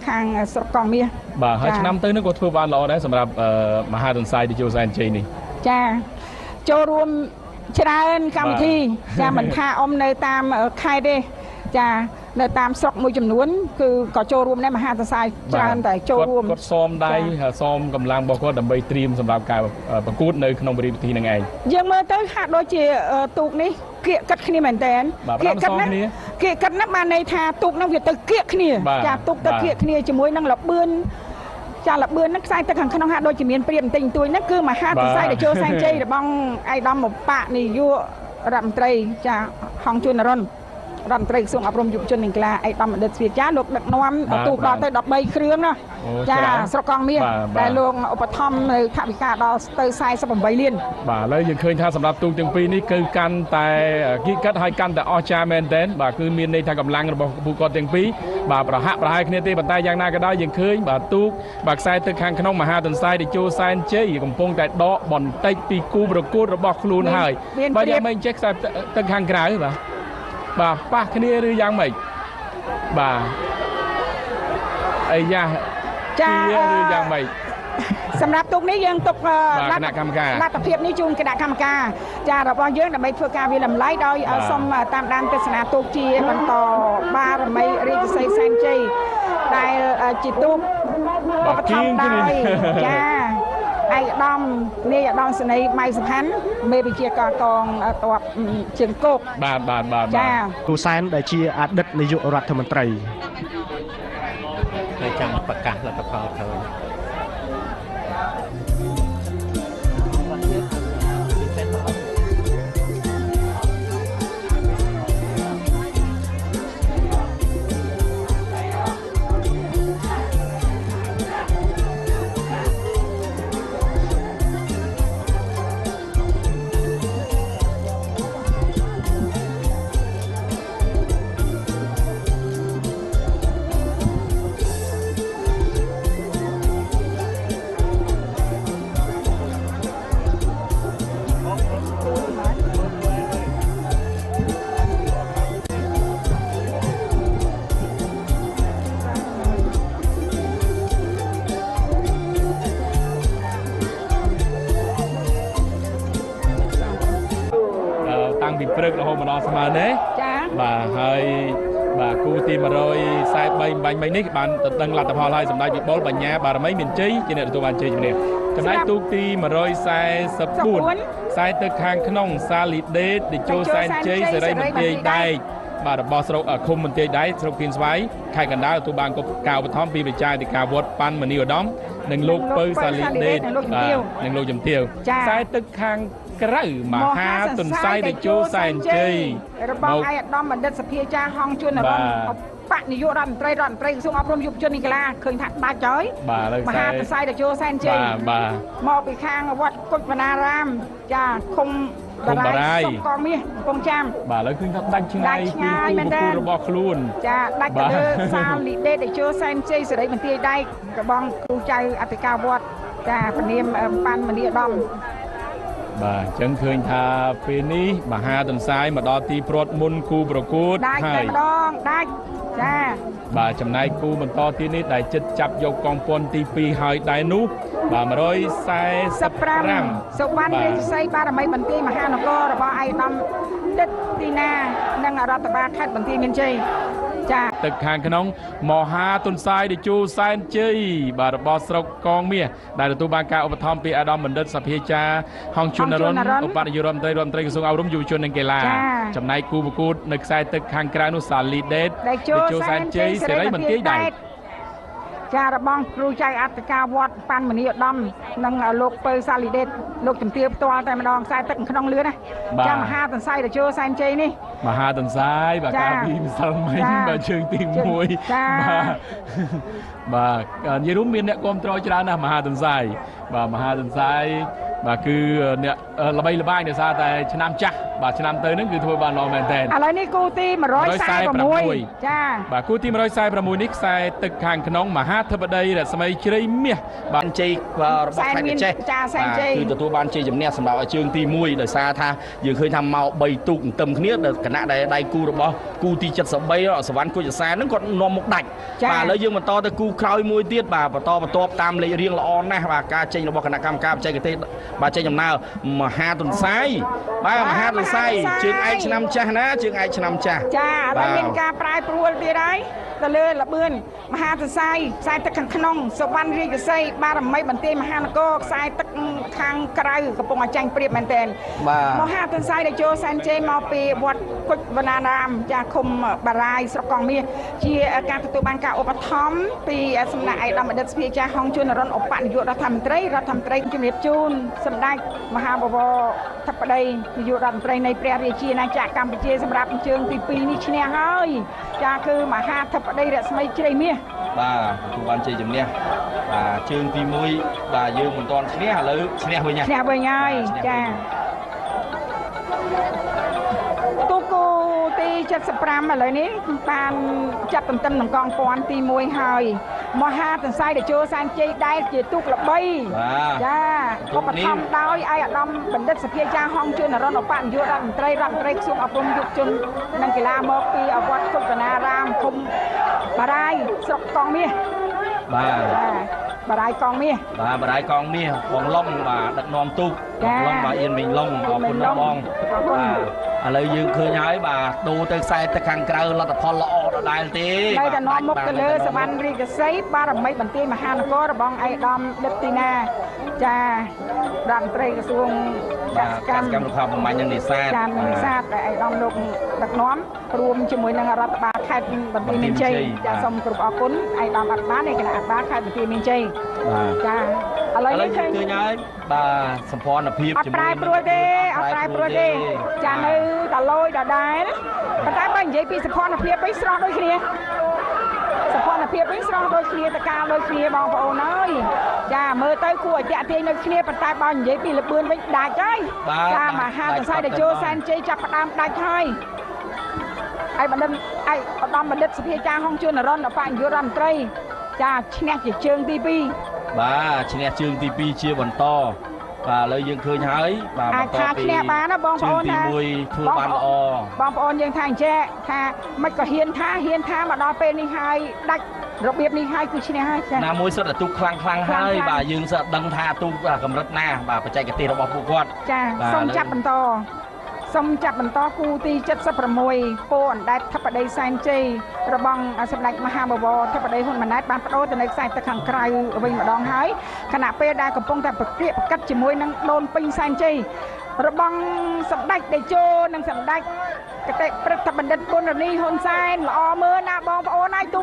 ខាងស្រុកកងមាសបាទហើយឆ្នាំទៅនេះក៏ធ្វើបានល្អដែរសម្រាប់មហាទន្សាយតេជោសែនជ័យនេះចាចូលរួមច្រើនកម្មវិធីចាមិនថាអ៊ំនៅតាមខេត្តទេចានៅតាមស្រុកមួយចំនួនគឺក៏ចូលរួមដែរមហាទន្សាយច្រើនតែចូលរួមគាត់សមដៃសមកម្លាំងរបស់គាត់ដើម្បីត្រៀមសម្រាប់ការប្រកួតនៅក្នុងពិធីនឹងឯងយើងមើលទៅហាក់ដូចជាទូកនេះគៀកកាត់គ្នាមែនតើគៀកកាត់គ្នាគៀកកាត់ណាស់បានន័យថាទូកនោះវាទៅគៀកគ្នាចាទូកទៅគៀកគ្នាជាមួយនឹងលបឿនចាលបឿននឹងខ្សែទឹកខាងក្នុងហាក់ដូចជាមានព្រៀបបន្តិចបន្តួចហ្នឹងគឺមហាទន្សាយតេជោសែនជ័យរបស់ឯកឧត្តមបកនាយករដ្ឋមន្ត្រីចាហងជួននរុនរដ្ឋមន្ត្រីក្រសួងអប់រំយុវជននិងកីឡាឯកឧត្តមបណ្ឌិតស្វាចាលោកដឹកនាំទូកដល់ទៅ13គ្រឿងណាចាស្រុកកងមាសដែលលោកឧបត្ថម្ភនៅថវិកាដល់ទៅ48លានបាទឥឡូវយើងឃើញថាសម្រាប់ទូកទាំងពីរនេះគឺកាន់តែគៀកកាត់ហើយកាន់តែអស្ចារ្យមែនទែនបាទគឺមានន័យថាកម្លាំងរបស់ពួកគាត់ទាំងពីរបាទប្រហាក់ប្រហែលគ្នាទេប៉ុន្តែយ៉ាងណាក៏ដោយយើងឃើញបាទទូកបាទខ្សែទឹកខាងក្នុងមហាទន្សាយតេជោសែនជ័យកំពុងតែដកបន្តិចពីគូប្រកួតរបស់ខ្លួនហើយបាទយ៉ាងមិនចេះខ្សែទឹកខាងក្រៅបាទប៉ះគ្នាឬយ៉ាងម៉េចបាទអីយ៉ាចាឬយ៉ាងម៉េចសម្រាប់ទូកនេះយើងទុកគណៈកម្មការលទ្ធភាពនេះជូនគណៈកម្មការចារបស់យើងដើម្បីធ្វើការវិលំឡៃដោយសូមតាមដានទស្សនាទូកជាបន្តបារមីរាជសីសែនជ័យដែលជាទូកឧបត្ថម្ភដោយចាឯកឧត្តមនាយឧត្តមសេនីយ៍ម៉ៅសុផាន់មេវិជាការកងទ័ពជើងគោកបាទចាគូសែនដែលជាអតីតនាយករដ្ឋមន្ត្រីហើយចាំប្រកាសលទ្ធផលទៅពីព្រឹករហូតមកដល់ស្មើនេះចាបាទហើយបាទគូទី143បាញ់មិញនេះបានទៅដឹងលទ្ធផលហើយសម្ដេចវិបុលបញ្ញាបារមីមានជ័យជាអ្នកទទួលបានជ័យជំនះចំណែកទូកទី144ខ្សែទឹកខាងក្នុងសាលីដេតតេជោសែនជ័យសេរីមន្ទីរដែកបាទរបស់ស្រុកឃុំមន្ទីរដែកស្រុកភៀនស្វាយខេត្តកណ្ដាលទទួលបានការឧបត្ថម្ភពីវិជាធិការវត្តប៉ាន់មនីឧត្តមនិងលោកពៅសាលីដេតនិងលោកជំទាវខ្សែទឹកខាងក្រៅមហាទន្សាយតេជោសែនជ័យរបស់ឯកឧត្តមបណ្ឌិតសភាចាហងជួននរុនបកនាយករដ្ឋមន្ត្រីក្រសួងអប់រំយុវជននិងកីឡាឃើញថាដាច់ហើយមហាទន្សាយតេជោសែនជ័យបាទមកពីខាងវត្តគុជវណ្ណារាមចាឃុំបារាយស្រុកកងមាសកំពង់ចាមបាទឥឡូវឃើញថាដាច់ឆ្ងាយពីគូប្រកួតរបស់ខ្លួនចាដាច់ទៅលើសាលីដេតេជោសែនជ័យសេរីមន្ទីរដែករបស់គ្រូចៅអធិការវត្តចាព្រានាមប៉ាន់មនីឧត្តមបាទអញ្ចឹងឃើញថាពេលនេះមហាទន្សាយមកដល់ទីព្រ័ត្រមុនគូប្រកួតហើយម្ដងដាច់ចាបាទចំណែកគូបន្តទៀតនេះដែលចិត្តចាប់យកកងពន្ធទី2ហើយដែរនោះបាទ145សុវណ្ណរាជសីបារមីបន្ទាយមហានគររបស់ឯកឧត្តមដិតទីណានិងរដ្ឋបាលខេត្តបន្ទាយមានជ័យចាទឹកខាងក្នុងមហាទន្សាយតេជោសែនជ័យបាទរបស់ស្រុកកងមាសដែលទទួលបានការឧបត្ថម្ភពីអាដាមបណ្ឌិតសភាចាហងជួននរុនឧបនាយករដ្ឋមន្ត្រីក្រសួងអប់រំយុវជននិងកីឡាចំណែកគូប្រកួតនៅខ្សែទឹកខាងក្រៅនោះសាលីដេតតេជោសែនជ័យសេរីមន្ទីរដែកចារបស់គ្រូចៅអធិការវត្តប៉ាន់មនីឧត្តមនិងលោកពៅសាលីដេតលោកជំទាវផ្ទាល់តែម្ដងខ្សែទឹកក្នុងលឿនណាចាមហាទន្សាយតេជោសែនជ័យនេះមហាទន្សាយបាទកាលពីម្សិលមិញបាទជើងទី1បាទនិយាយរួមមានអ្នកគ្រប់គ្រងច្រើនណាស់មហាទន្សាយបាទមហាទន្សាយបាទគឺអ្នកល្បីល្បាញដោយសារតែឆ្នាំចាស់ បាទឆ្នាំទៅហ្នឹងគឺធ្វើបានល្អមែនតើឥ ឡូវនេះគូទី146ចាបាទគូទី146នេះខ្សែទឹកខាងក្នុងមហាធិបតីរស្មីជ្រៃមាសបានជ័យរបស់ខេត្តកញ្ចេះគឺទទួលបានជ័យជំនះសម្រាប់ជើងទី1ដោយសារថាយើងឃើញថាមក3ទូកទន្ទឹមគ្នាគណៈដែលដៃគូរបស់គូទី73សវណ្ណគុជសានហ្នឹងគាត់នាំមុខដាច់បាទឥឡូវយើងបន្តទៅគូក្រោយមួយទៀតបាទបន្តបន្ទាប់តាមលេខរៀងល្អណាស់បាទការចេញរបស់គណៈកម្មការបច្ចេកទេសបាទចេញដំណើរមហាទុនសាយបាទមហាទុនសាយជើងឯកឆ្នាំចាស់ណាជើងឯកឆ្នាំចាស់ចាហើយមានការប្រែប្រួលទៀតហើយទៅលើលបឿនមហាទុនសាយខ្សែទឹកខាងក្នុងសវណ្ណរាជសីបារមីបន្ទាយមហានគរខ្សែទឹកខាងក្រៅកំពុងចាញ់ព្រៀបមែនទែនមហាទុនសាយដែលចូលសែនជ័យមកពីវត្តគុជវណ្ណារាមចាឃុំបារាយស្រុកកងមាសជាការទទួលបានការឧបត្ថម្ភពីសំណាក់ឯកឧត្តមបណ្ឌិតស្ភីចាហុងជួននរណឧបនាយករដ្ឋមន្ត្រីជំរាបជូនសម្ដេចមហាបវរធិបតីនាយករដ្ឋមន្ត្រីនៃព្រះរាជាណាចក្រកម្ពុជាសម្រាប់ជើងទី2នេះឈ្នះហើយចាគឺមហាធិបតីរស្មីជ្រៃមាសបាទទទួលបានជ័យជំនះបាទជើងទី1បាទយើងមិនទាន់ឈ្នះឥឡូវឈ្នះវិញហើយចាទូកូទី75ឥឡូវនេះបានចាត់ទន្ទឹមនឹងកងពាន់ទី1ហើយមហាទន្សាយតេជោសែនជ័យដែលជាទូកល្បីចាឧបត្ថម្ភដោយឯកឧត្តមបណ្ឌិតសភាចាហុងជួននរណឧបនាយករដ្ឋមន្ត្រីក្រសួងអប់រំយុវជននិងកីឡាមកពីវត្តគុជវណ្ណារាមឃុំបារាយស្រុកកងមាសបាទបារាយកងមាសបាទបារាយកងមាសបងឡុងបាទដឹកនាំទូកបងឡុងបាទអៀនមីងឡុងអរគុណដល់បងបាទឥឡូវយើងឃើញហើយបាទដូរទៅខ្សែទឹកខាងក្រៅលទ្ធផលល្អដដែលទេនៅតែនាំមុខទៅលើសវណ្ណរាជសីបារមីបន្ទាយមហានគររបស់ឯកឧត្តមដិតទីណាចារដ្ឋមន្ត្រីក្រសួងកសិកម្មរុក្ខាប្រមាញ់និងនេសាទដែលឯកឧត្តមលោកដឹកនាំរួមជាមួយនឹងរដ្ឋបាលខេត្តបន្ទាយមានជ័យចាសូមគោរពអរគុណឯកឧត្តមអភិបាលនៃគណៈអភិបាលខេត្តបន្ទាយមានជ័យចាឥឡូវនេះឃើញហើយបាទសម្ព័ន្ធភាពជាមួយប្រែប្រួលទេចានៅតែលយដដែលប៉ុន្តែបើនិយាយពីសម្ព័ន្ធភាពវិញស្រស់ដូចគ្នាសម្ព័ន្ធភាពវិញស្រស់ដូចគ្នាតកាលដូចគ្នាបងប្អូនអើយចាមើលទៅគួរឲ្យតាក់ទាញដូចគ្នាប៉ុន្តែបើនិយាយពីលបឿនវិញដាច់ហើយចាមហាទន្សាយតេជោសែនជ័យចាប់ផ្ដើមដាច់ហើយឯឧត្តមបណ្ឌិតសភាចាហុងជួននរណឧបនាយករដ្ឋមន្ត្រីចាឈ្នះជាជើងទី2បាទឈ្នះជើងទី2ជាបន្តបាទឥឡូវយើងឃើញហើយបាទបន្តពីឈ្នះបានណាបងប្អូនថាធ្វើបានល្អបងប្អូនយើងថាអញ្ចឹងថាមិនក៏ហ៊ានថាមកដល់ពេលនេះហើយដាច់របៀបនេះហើយគឺឈ្នះហើយចាណាមួយសិតតែទូកខ្លាំងហើយបាទយើងសិតដឹងថាទូកកម្រិតណាបាទបច្ចេកទេសរបស់ពួកគាត់ចាសូមចាប់បន្តគូទី76ពោអណ្ដែតធិបតីសែនជ័យរបស់សម្ដេចមហាបវរធិបតីហ៊ុនម៉ាណែតបានបដូរទៅនៅខ្សែទឹកខាងក្រៅវិញម្ដងហើយខណៈពេលដែលកំពុងតែប្រកិច្ចជាមួយនឹងដូនពេញសែនជ័យរបស់សម្ដេចតេជោនិងសម្ដេចគតិព្រឹទ្ធបណ្ឌិតប៊ុនរនីហ៊ុនសែនល្អមើលណាបងប្អូនហើយទូ